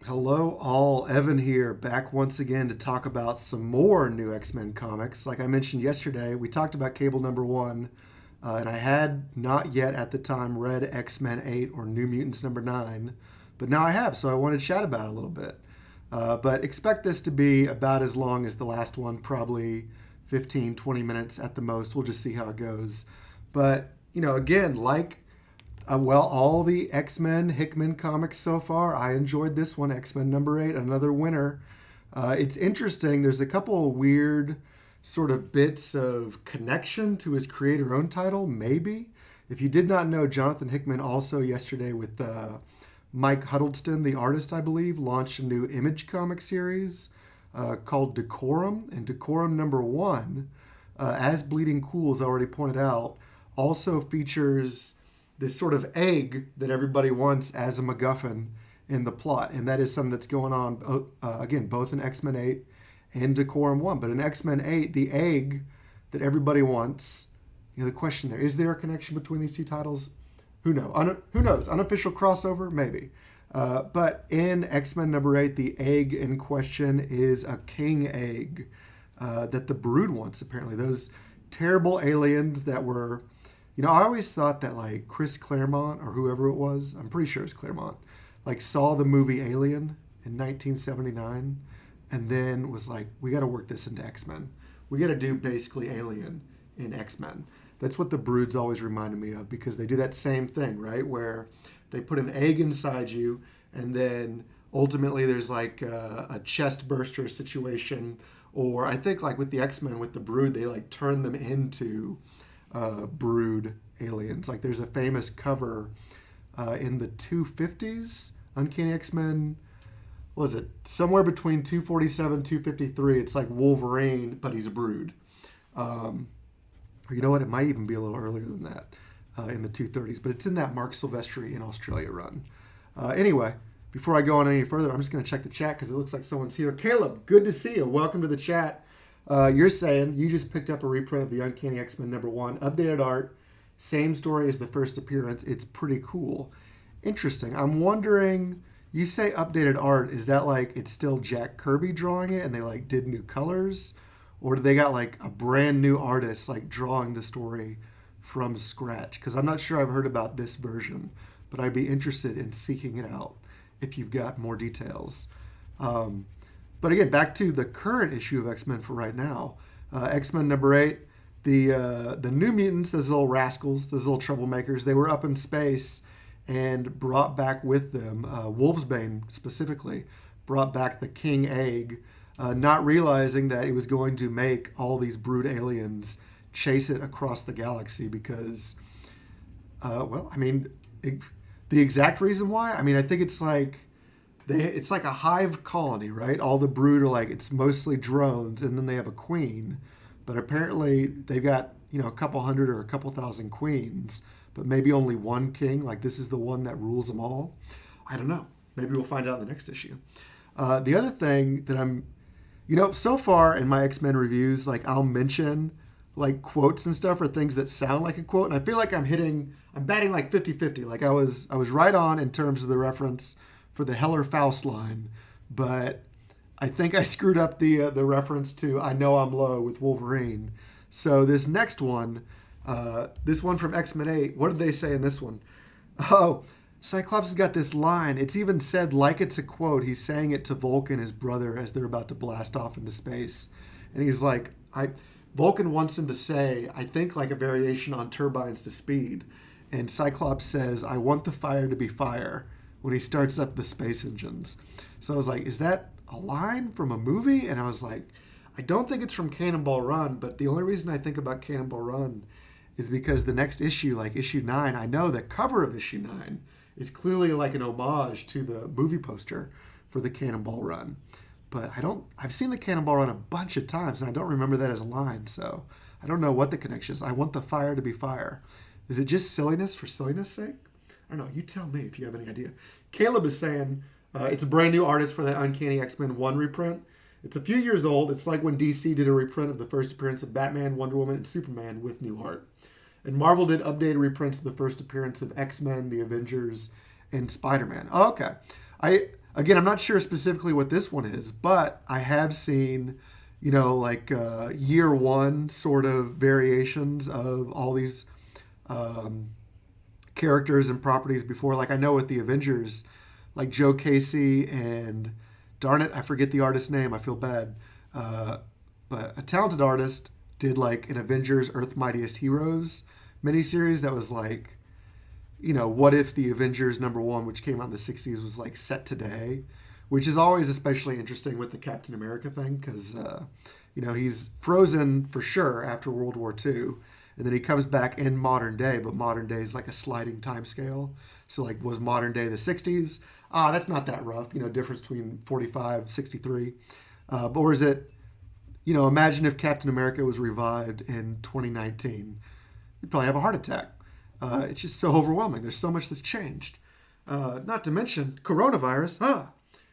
Hello, all. Evan here, back once again to talk about some more new X-Men comics. Like I mentioned yesterday, we talked about Cable number one, and I had not yet at the time read X-Men 8 or New Mutants number 9, but now I have, so I want to chat about it a little bit. But expect this to be about as long as the last one, probably 15, 20 minutes at the most. We'll just see how it goes. But, again, all the X-Men Hickman comics so far, I enjoyed this one, X-Men number 8, another winner. It's interesting. There's a couple of weird sort of bits of connection to his creator-owned title, maybe. If you did not know, Jonathan Hickman also yesterday with Mike Huddleston, the artist, I believe, launched a new Image comic series called Decorum. And Decorum number 1, as Bleeding Cool has already pointed out, also features this sort of egg that everybody wants as a MacGuffin in the plot. And that is something that's going on, again, both in X-Men 8 and Decorum 1. But in X-Men 8, the egg that everybody wants, the question there, is there a connection between these two titles? Who knows? Who knows? Unofficial crossover? Maybe. But in X-Men number 8, the egg in question is a king egg that the Brood wants, apparently. Those terrible aliens that were... I always thought that like Chris Claremont or whoever it was, I'm pretty sure it's Claremont, like saw the movie Alien in 1979 and then was like, we got to work this into X-Men. We got to do basically Alien in X-Men. That's what the Brood's always reminded me of, because they do that same thing, right? Where they put an egg inside you and then ultimately there's like a chest burster situation. Or I think like with the X-Men, with the Brood, they like turn them into Brood aliens. Like there's a famous cover in the 250s, Uncanny X-Men, what was it? Somewhere between 247, 253. It's like Wolverine, but he's a Brood. Or you know what? It might even be a little earlier than that, in the 230s. But it's in that Mark Silvestri in Australia run. Anyway, before I go on any further, I'm just going to check the chat because it looks like someone's here. Caleb, good to see you. Welcome to the chat. You're saying you just picked up a reprint of the Uncanny X-Men number 1, updated art, same story as the first appearance. It's pretty cool. Interesting. I'm wondering, you say updated art, is that like it's still Jack Kirby drawing it and they like did new colors? Or do they got like a brand new artist like drawing the story from scratch? Because I'm not sure I've heard about this version, but I'd be interested in seeking it out if you've got more details. But again, back to the current issue of X-Men for right now. X-Men number 8, the New Mutants, those little rascals, those little troublemakers, they were up in space and brought back with them, Wolfsbane specifically, brought back the King Egg, not realizing that it was going to make all these Brood aliens chase it across the galaxy because, the exact reason why? I think it's like... It's like a hive colony, right? All the Brood are like, it's mostly drones, and then they have a queen. But apparently they've got, a couple hundred or a couple thousand queens, but maybe only one king. Like this is the one that rules them all. I don't know. Maybe we'll find out in the next issue. The other thing that I'm, so far in my X-Men reviews, like I'll mention like quotes and stuff or things that sound like a quote. And I feel like I'm batting like 50-50. Like I was right on in terms of the reference for the Heller Faust line, but I think I screwed up the reference to I Know I'm Low with Wolverine. So this next one, this one from X-Men 8, what did they say in this one? Oh, Cyclops has got this line. It's even said like it's a quote. He's saying it to Vulcan, his brother, as they're about to blast off into space. And he's like, Vulcan wants him to say, I think like a variation on turbines to speed. And Cyclops says, I want the fire to be fire, when he starts up the space engines. So I was like, is that a line from a movie? And I was like, I don't think it's from Cannonball Run, but the only reason I think about Cannonball Run is because the next issue, like issue 9, I know the cover of issue 9 is clearly like an homage to the movie poster for the Cannonball Run. But I've seen the Cannonball Run a bunch of times and I don't remember that as a line, so I don't know what the connection is. I want the fire to be fire. Is it just silliness for silliness' sake? I don't know. You tell me if you have any idea. Caleb is saying it's a brand new artist for that Uncanny X-Men 1 reprint. It's a few years old. It's like when DC did a reprint of the first appearance of Batman, Wonder Woman, and Superman with new art. And Marvel did updated reprints of the first appearance of X-Men, the Avengers, and Spider-Man. Oh, okay. I'm not sure specifically what this one is, but I have seen, like year one sort of variations of all these characters and properties before. Like I know with the Avengers, like Joe Casey and darn it, I forget the artist's name. I feel bad, but a talented artist did like an Avengers Earth Mightiest Heroes miniseries that was like, what if the Avengers #1, which came out in the 60s, was like set today, which is always especially interesting with the Captain America thing because, he's frozen for sure after World War II. And then he comes back in modern day, but modern day is like a sliding time scale. So like was modern day the 60s? That's not that rough, difference between 45, 63. Or is it, imagine if Captain America was revived in 2019. You'd probably have a heart attack. It's just so overwhelming. There's so much that's changed. Not to mention coronavirus.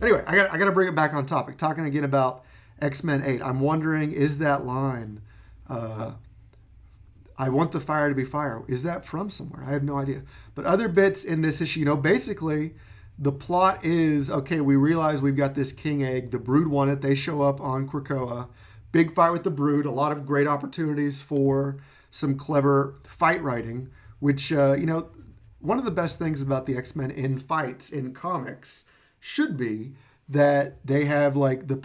Anyway, I got to bring it back on topic. Talking again about X-Men 8. I'm wondering, is that line, I want the fire to be fire, is that from somewhere? I have no idea. But other bits in this issue, basically the plot is, okay, we realize we've got this king egg. The Brood want it. They show up on Krakoa. Big fight with the Brood. A lot of great opportunities for some clever fight writing, which, one of the best things about the X-Men in fights in comics should be that they have like the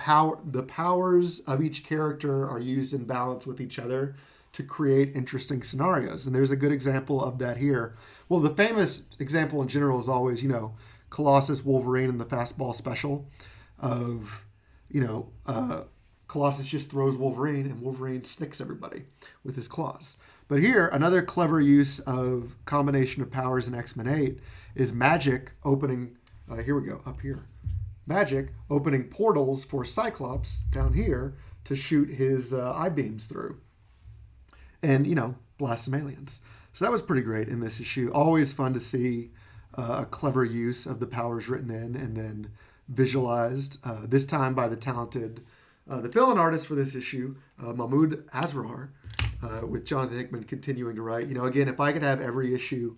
powers of each character are used in balance with each other to create interesting scenarios. And there's a good example of that here. Well, the famous example in general is always, Colossus, Wolverine, and the fastball special of, Colossus just throws Wolverine and Wolverine sticks everybody with his claws. But here, another clever use of combination of powers in X-Men 8 is Magik opening, here we go, up here. Magik opening portals for Cyclops down here to shoot his I-beams through. And, blast some aliens. So that was pretty great in this issue. Always fun to see a clever use of the powers written in and then visualized, this time by the talented, the fill-in artist for this issue, Mahmoud Asrar, with Jonathan Hickman continuing to write. Again, if I could have every issue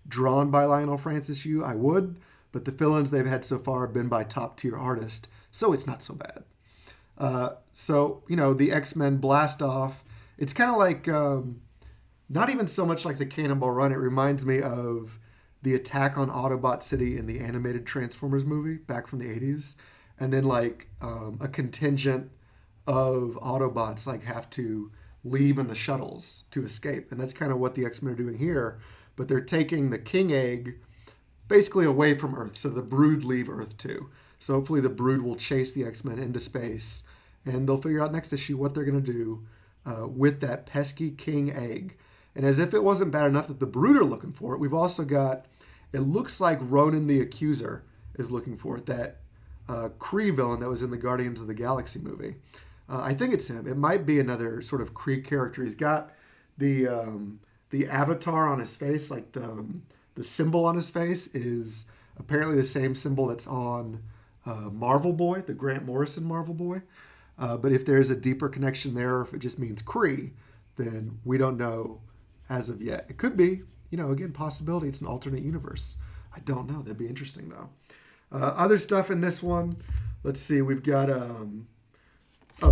drawn by Leinil Francis Yu, I would, but the fill-ins they've had so far have been by top-tier artists, so it's not so bad. The X-Men blast off. It's kind of like, not even so much like the Cannonball Run. It reminds me of the attack on Autobot City in the animated Transformers movie back from the 80s. And then like a contingent of Autobots like have to leave in the shuttles to escape. And that's kind of what the X-Men are doing here. But they're taking the King Egg basically away from Earth. So the Brood leave Earth too. So hopefully the Brood will chase the X-Men into space. And they'll figure out next issue what they're going to do with that pesky King Egg. And as if it wasn't bad enough that the Brood are looking for it, we've also got, it looks like Ronan the Accuser is looking for it, that Kree villain that was in the Guardians of the Galaxy movie. I think it's him. It might be another sort of Kree character. He's got the avatar on his face, like the symbol on his face is apparently the same symbol that's on Marvel Boy, the Grant Morrison Marvel Boy. But if there's a deeper connection there, or if it just means Kree, then we don't know as of yet. It could be, again, possibility. It's an alternate universe. I don't know. That'd be interesting, though. Other stuff in this one. Let's see. We've got...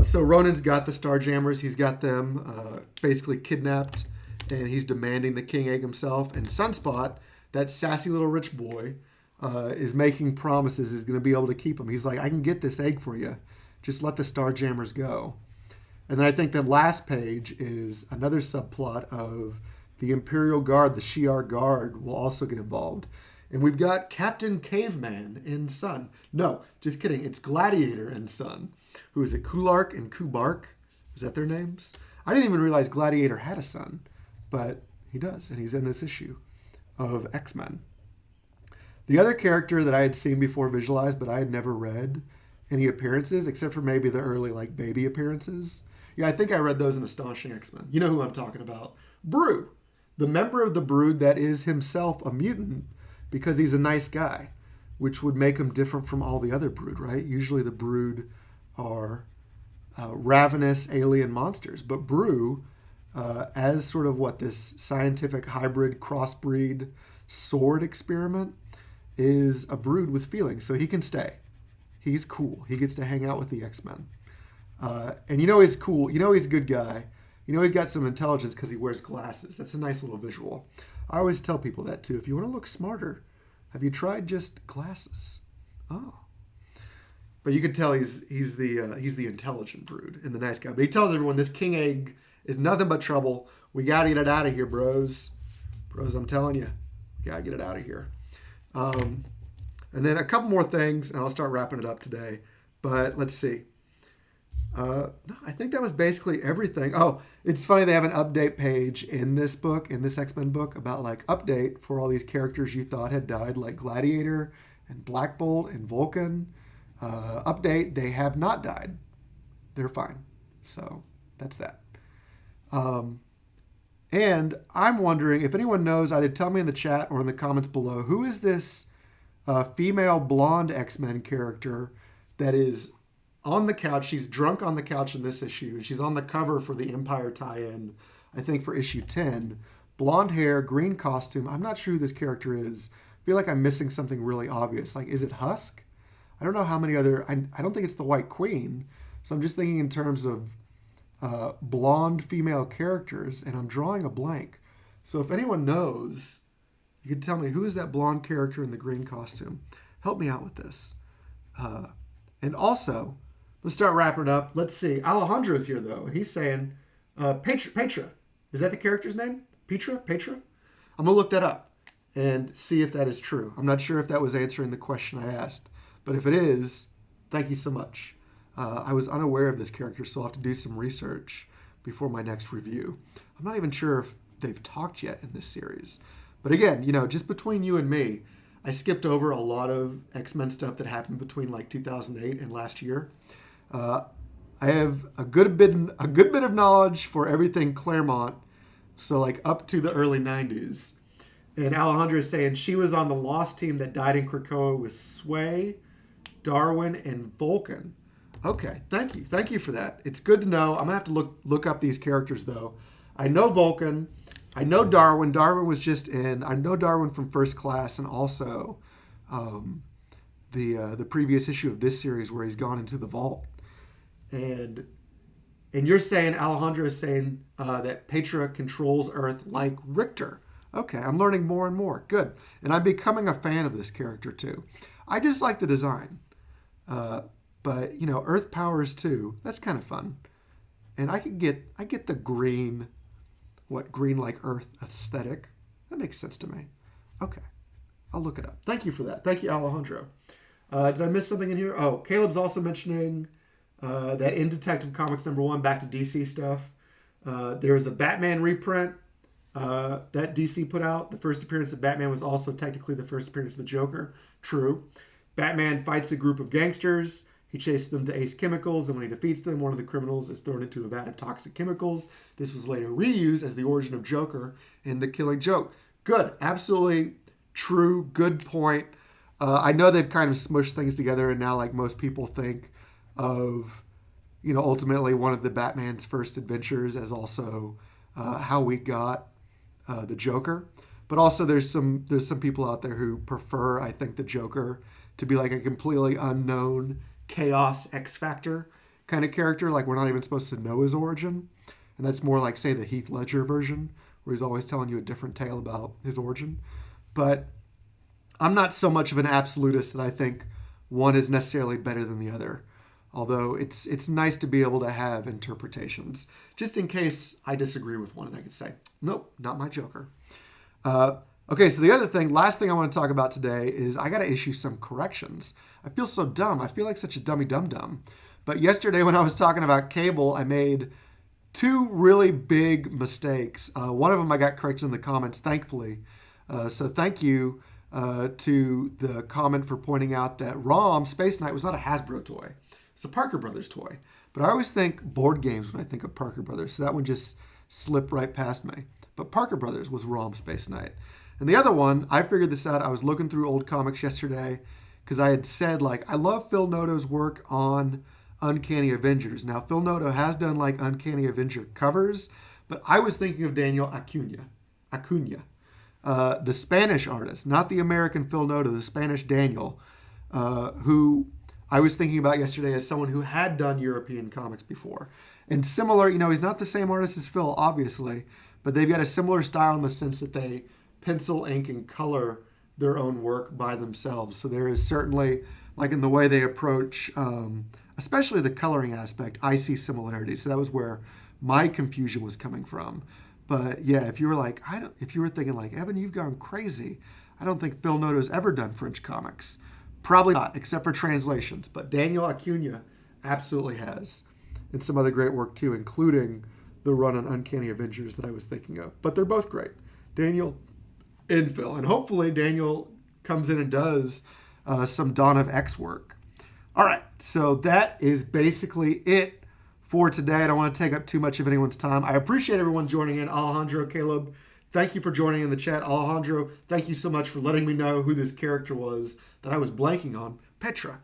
so Ronan's got the Starjammers. He's got them basically kidnapped, and he's demanding the King Egg himself. And Sunspot, that sassy little rich boy, is making promises he's going to be able to keep them. He's like, I can get this egg for you. Just let the Starjammers go. And then I think the last page is another subplot of the Imperial Guard, the Shi'ar Guard, will also get involved. And we've got Captain Caveman and Son. No, just kidding. It's Gladiator and Son. Who is it? Kulark and Kubark? Is that their names? I didn't even realize Gladiator had a son, but he does, and he's in this issue of X-Men. The other character that I had seen before visualized, but I had never read any appearances, except for maybe the early like baby appearances. Yeah, I think I read those in Astonishing X-Men. You know who I'm talking about. Brew, the member of the Brood that is himself a mutant because he's a nice guy, which would make him different from all the other Brood, right? Usually the Brood are ravenous alien monsters, but Brew, as sort of this scientific hybrid crossbreed sword experiment, is a brood with feelings, so he can stay. He's cool. He gets to hang out with the X-Men. And you know he's cool. You know he's a good guy. You know he's got some intelligence because he wears glasses. That's a nice little visual. I always tell people that too. If you want to look smarter, have you tried just glasses? Oh. But you can tell he's the intelligent brood and the nice guy. But he tells everyone this king egg is nothing but trouble. We got to get it out of here, bros. Bros, I'm telling you. We got to get it out of here. And then a couple more things, and I'll start wrapping it up today. But let's see. I think that was basically everything. Oh, it's funny they have an update page in this book, in this X-Men book, about like update for all these characters you thought had died, like Gladiator and Black Bolt and Vulcan. Update, they have not died. They're fine. So that's that. And I'm wondering if anyone knows, either tell me in the chat or in the comments below, who is this female blonde X-Men character that is on the couch? She's drunk on the couch in this issue. She's on the cover for the Empire tie-in, I think for issue 10. Blonde hair, green costume. I'm not sure who this character is. I feel like I'm missing something really obvious. Like, is it Husk? I don't know how many other... I don't think it's the White Queen. So I'm just thinking in terms of blonde female characters, and I'm drawing a blank. So if anyone knows, you can tell me, who is that blonde character in the green costume? Help me out with this. And also, let's start wrapping it up. Let's see. Alejandro's here, though, and he's saying, Petra. Is that the character's name? Petra? I'm going to look that up and see if that is true. I'm not sure if that was answering the question I asked, but if it is, thank you so much. I was unaware of this character, so I'll have to do some research before my next review. I'm not even sure if they've talked yet in this series. But again, just between you and me, I skipped over a lot of X-Men stuff that happened between like 2008 and last year. I have a good bit of knowledge for everything Claremont, so like up to the early 90s. And Alejandra is saying she was on the Lost team that died in Krakoa with Sway, Darwin, and Vulcan. Okay, thank you. Thank you for that. It's good to know. I'm going to have to look up these characters, though. I know Vulcan. I know Darwin. Darwin was just in. I know Darwin from First Class, and also the previous issue of this series where he's gone into the vault. And you're saying, Alejandro is saying that Petra controls Earth like Richter. Okay, I'm learning more and more. Good. And I'm becoming a fan of this character, too. I just like the design. But, Earth powers too. That's kind of fun. And I get the green like Earth aesthetic. That makes sense to me. Okay. I'll look it up. Thank you for that. Thank you, Alejandro. Did I miss something in here? Oh, Caleb's also mentioning that in Detective Comics #1, back to DC stuff. There was a Batman reprint that DC put out. The first appearance of Batman was also technically the first appearance of the Joker. True. Batman fights a group of gangsters. He chases them to Ace Chemicals, and when he defeats them, one of the criminals is thrown into a vat of toxic chemicals. This was later reused as the origin of Joker in The Killing Joke. Good. Absolutely true. Good point. I know they've kind of smushed things together, and now, like most people think of, ultimately one of the Batman's first adventures as also how we got the Joker. But also there's some people out there who prefer, I think, the Joker to be like a completely unknown chaos X Factor kind of character. Like, we're not even supposed to know his origin. And that's more like, say, the Heath Ledger version, where he's always telling you a different tale about his origin. But I'm not so much of an absolutist that I think one is necessarily better than the other. Although it's nice to be able to have interpretations, just in case I disagree with one and I can say, nope, not my Joker. Okay, so the other thing, last thing I want to talk about today is I got to issue some corrections. I feel so dumb. I feel like such a dummy dum-dum. But yesterday when I was talking about Cable, I made two really big mistakes. One of them I got corrected in the comments, thankfully. So thank you to the comment for pointing out that ROM Space Knight was not a Hasbro toy. It's a Parker Brothers toy. But I always think board games when I think of Parker Brothers. So that one just slipped right past me. But Parker Brothers was ROM Space Knight. And the other one, I figured this out. I was looking through old comics yesterday because I had said, like, I love Phil Noto's work on Uncanny Avengers. Now, Phil Noto has done, like, Uncanny Avenger covers, but I was thinking of Daniel Acuna. the Spanish artist, not the American Phil Noto, the Spanish Daniel, who I was thinking about yesterday as someone who had done European comics before. And similar, he's not the same artist as Phil, obviously, but they've got a similar style in the sense that they pencil, ink, and color their own work by themselves. So there is certainly, like in the way they approach, especially the coloring aspect, I see similarities. So that was where my confusion was coming from. But yeah, if you were thinking like, Evan, you've gone crazy. I don't think Phil Noto's ever done French comics. Probably not, except for translations. But Daniel Acuna absolutely has. And some other great work too, including the run on Uncanny Avengers that I was thinking of. But they're both great. Daniel and Phil. And hopefully Daniel comes in and does some Dawn of X work. All right, so that is basically it for today. I don't want to take up too much of anyone's time. I appreciate everyone joining in. Alejandro, Caleb, thank you for joining in the chat. Alejandro, thank you so much for letting me know who this character was that I was blanking on, Petra.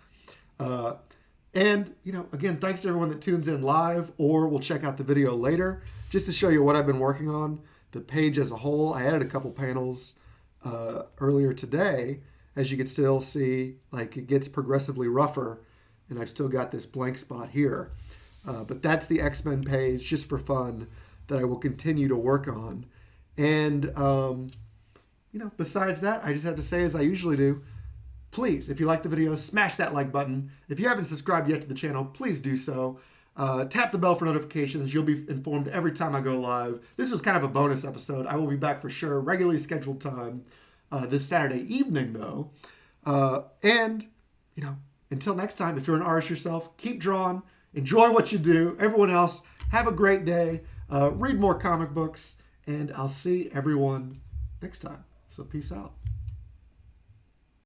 And, again, thanks to everyone that tunes in live or will check out the video later. Just to show you what I've been working on, the page as a whole, I added a couple panels earlier today. As you can still see, like it gets progressively rougher, and I've still got this blank spot here. But that's the X-Men page, just for fun, that I will continue to work on. And, besides that, I just have to say, as I usually do, please, if you like the video, smash that like button. If you haven't subscribed yet to the channel, please do so. Tap the bell for notifications. You'll be informed every time I go live. This was kind of a bonus episode. I will be back for sure, regularly scheduled time this Saturday evening, though. And, until next time, if you're an artist yourself, keep drawing. Enjoy what you do. Everyone else, have a great day. Read more comic books. And I'll see everyone next time. So peace out.